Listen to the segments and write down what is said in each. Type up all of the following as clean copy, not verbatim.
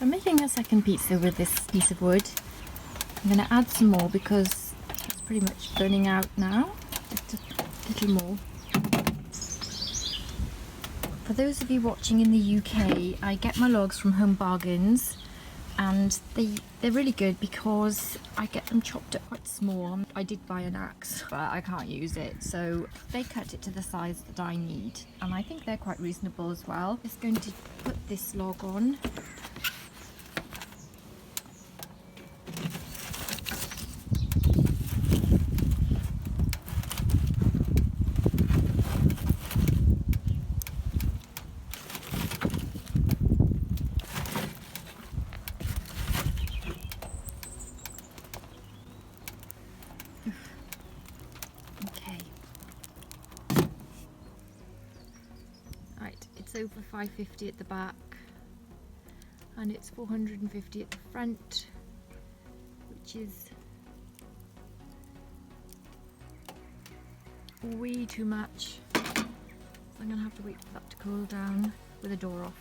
I'm making a second pizza with this piece of wood. I'm going to add some more because it's pretty much burning out now. Just a little more. For those of you watching in the UK, I get my logs from Home Bargains, and they're really good because I get them chopped up quite small. I did buy an axe, but I can't use it, so they cut it to the size that I need, and I think they're quite reasonable as well. Just going to put this log on. Over 550 at the back, and it's 450 at the front, which is way too much. So I'm gonna have to wait for that to cool down with the door off.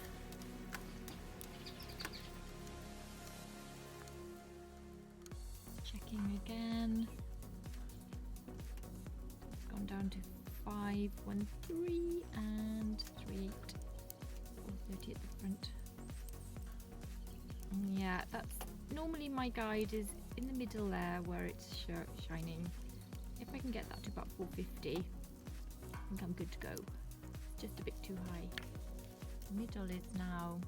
Checking again. It's gone down to 513 and 38. 30 at the front. Yeah, that's normally my guide is in the middle there where it's shining. If I can get that to about 450, I think I'm good to go. It's just a bit too high. The middle is now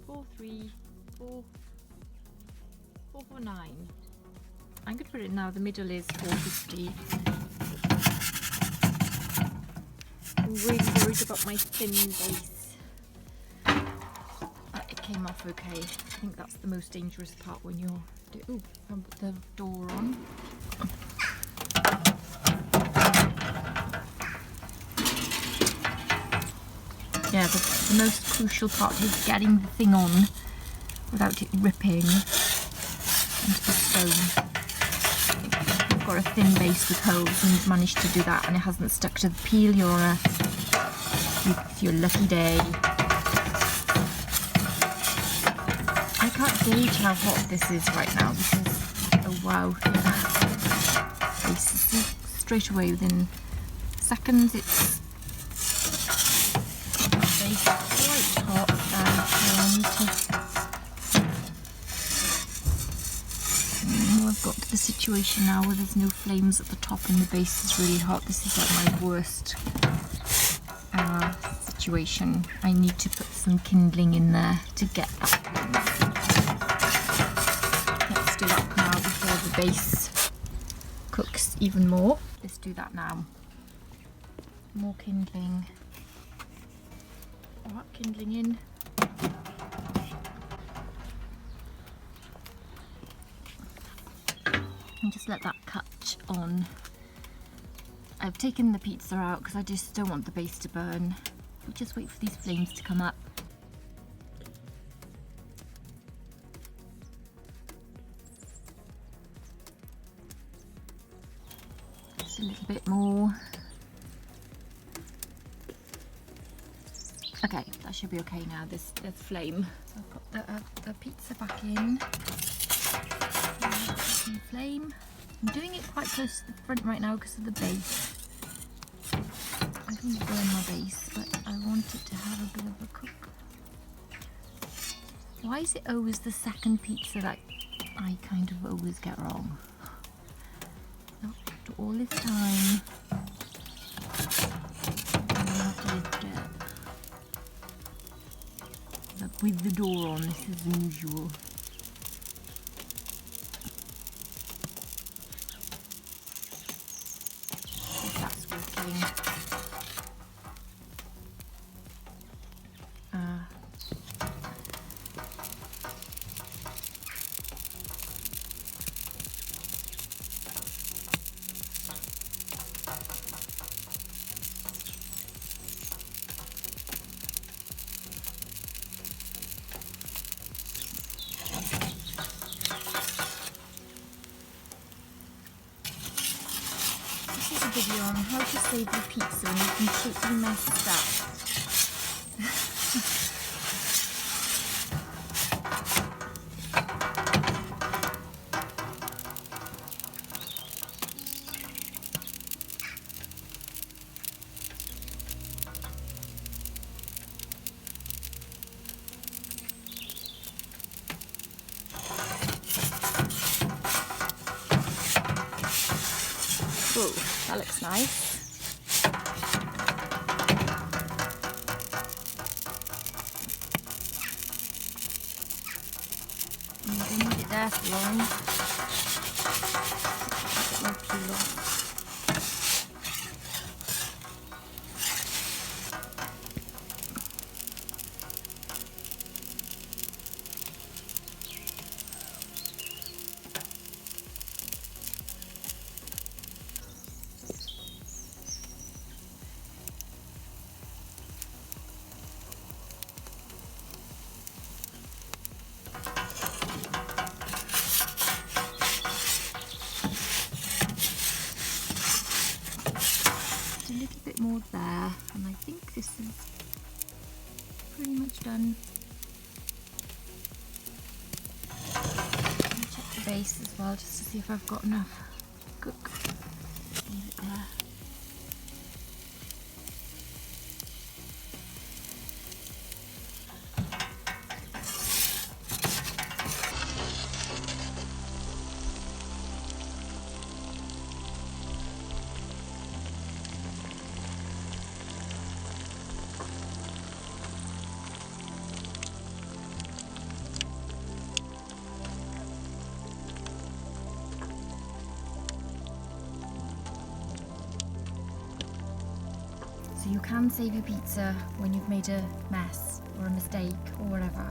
449. I'm going to put it now. The middle is 450. I'm really worried about my thin base. Came off okay. I think that's the most dangerous part when you're put the door on. Yeah, the most crucial part is getting the thing on without it ripping into the stone. You've got a thin base with holes and you've managed to do that and it hasn't stuck to the peel. It's your lucky day. I can't gauge how hot this is right now because, oh wow, straight away within seconds it's quite hot, and I've got to the situation now where there's no flames at the top and the base is really hot. This is like my worst situation. I need to put some kindling in there to get that. Do that now before the base cooks even more. Let's do that now. More kindling. All that kindling in. And just let that catch on. I've taken the pizza out because I just don't want the base to burn. We'll just wait for these flames to come up. A little bit more. Okay, that should be okay now. There's flame. So I've got the pizza back in. Flame. I'm doing it quite close to the front right now because of the base. I don't burn my base, but I want it to have a bit of a cook. Why is it always the second pizza that I kind of always get wrong? After all this time, with the door on, this is unusual. If that's working. Video on how to save your pizza when you're completely messed up. Oh, that looks nice. I'm going to leave it there for long. It won't peel off. A little bit more there, and I think this is pretty much done. I'll check the base as well just to see if I've got enough to cook. Leave it there. So you can save your pizza when you've made a mess or a mistake or whatever.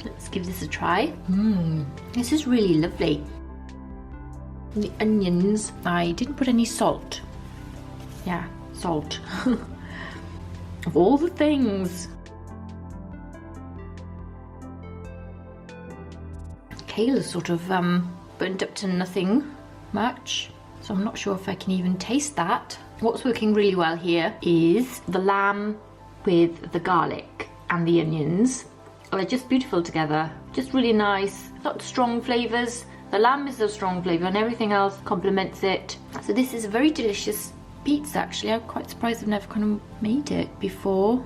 Let's give this a try. This is really lovely. The onions, I didn't put any salt. Yeah, salt. Of all the things. Kale is sort of burnt up to nothing much, so I'm not sure if I can even taste that. What's working really well here is the lamb with the garlic and the onions. They're just beautiful together, just really nice, not strong flavours. The lamb is a strong flavour and everything else complements it. So this is a very delicious pizza actually. I'm quite surprised I've never kind of made it before.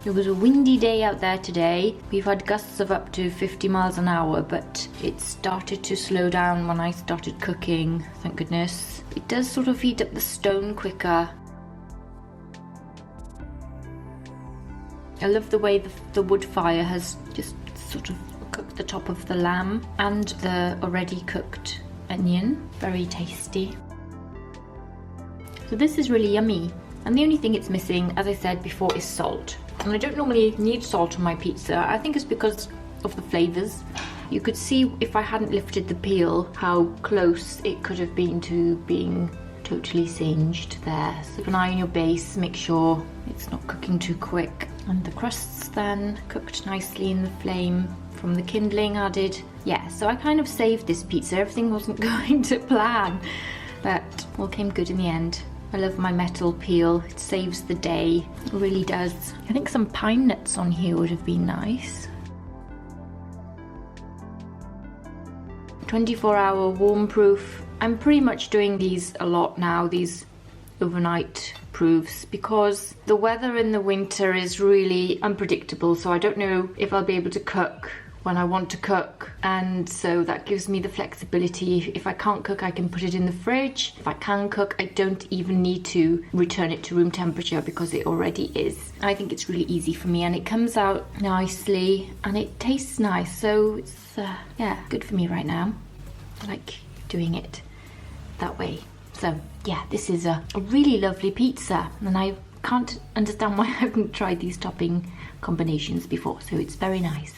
It was a windy day out there today. We've had gusts of up to 50 miles an hour, but it started to slow down when I started cooking, thank goodness. It does sort of heat up the stone quicker. I love the way the wood fire has just sort of cooked the top of the lamb and the already cooked onion. Very tasty. So this is really yummy. And the only thing it's missing, as I said before, is salt. And I don't normally need salt on my pizza. I think it's because of the flavours. You could see if I hadn't lifted the peel how close it could have been to being totally singed there. So keep an eye on your base, make sure it's not cooking too quick. And the crusts then cooked nicely in the flame from the kindling added. Yeah, so I kind of saved this pizza. Everything wasn't going to plan, but all came good in the end. I love my metal peel. It saves the day. It really does. I think some pine nuts on here would have been nice. 24-hour warm proof. I'm pretty much doing these a lot now, these overnight proofs, because the weather in the winter is really unpredictable, so I don't know if I'll be able to cook when I want to cook, and so that gives me the flexibility. If I can't cook, I can put it in the fridge. If I can cook, I don't even need to return it to room temperature because it already is. I think it's really easy for me, and it comes out nicely and it tastes nice, so it's yeah, good for me right now. I like doing it that way. So yeah, this is a really lovely pizza, and I can't understand why I haven't tried these topping combinations before, so it's very nice.